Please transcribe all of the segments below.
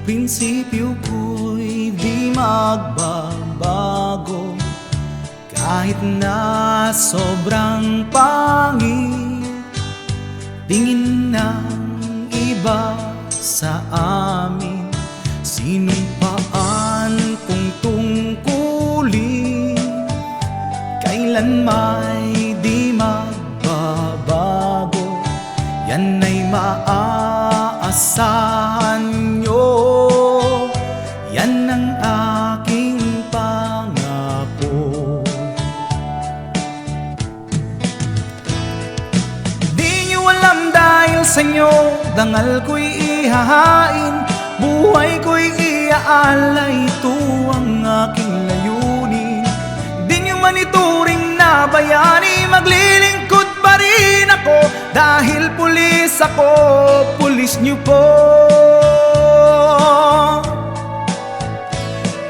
Prinsipyo ko'y di magbabago kahit na sobrang pangit tingin ng iba sa amin. Sinumpaan kong tungkulin kailan may di magbabago. Yan ay maaasahan nyo. Yan ang aking pangako. Di nyo alam dahil sa inyo dangal ko'y ihahain, buhay ko'y iaalay. Ito ang aking layunin. Di nyo man ituring na bayani, maglilingkod pa rin ako dahil pulis ako, pulis nyo po.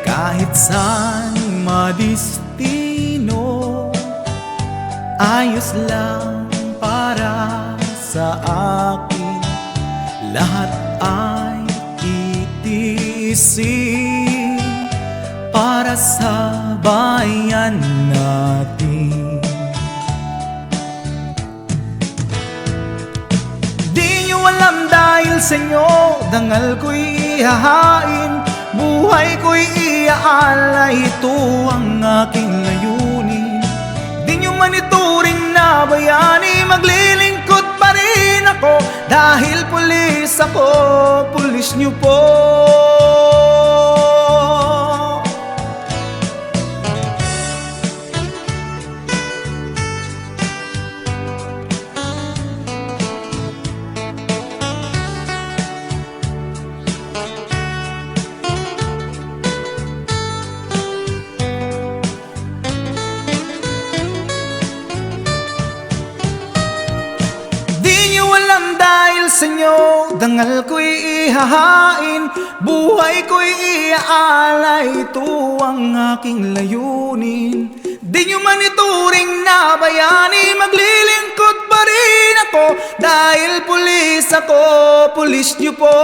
Kahit saan madistino, ayos lang para sa akin. Lahat ay titiisin para sa bayan natin. Di nyo alam dahil sa inyo dangal ko'y ihahain, buhay ko'y iaalay. Ito ang aking layunin. Di nyo man ituring na bayani, maglilingkod pa rin ako dahil pulis ako, pulis nyo po. Dahil sa inyo dangal ko'y ihahain, buhay ko'y iaalay. Ito ang aking layunin. Di nyo man ituring na bayani, maglilingkod pa rin ako dahil pulis ako, pulis nyo po.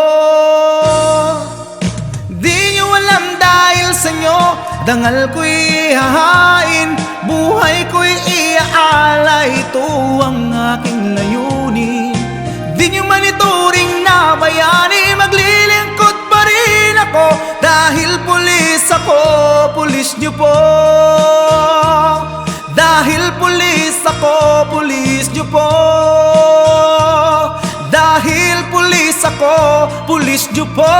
Di nyo alam dahil sa inyo dangal ko'y ihahain, buhay ko'y iaalay. Ito ang aking layunin. Di nyo man ituring na bayani, maglilingkod pa rin ako dahil pulis ako, pulis nyo po. Dahil pulis ako, pulis nyo po. Dahil pulis ako, pulis nyo po.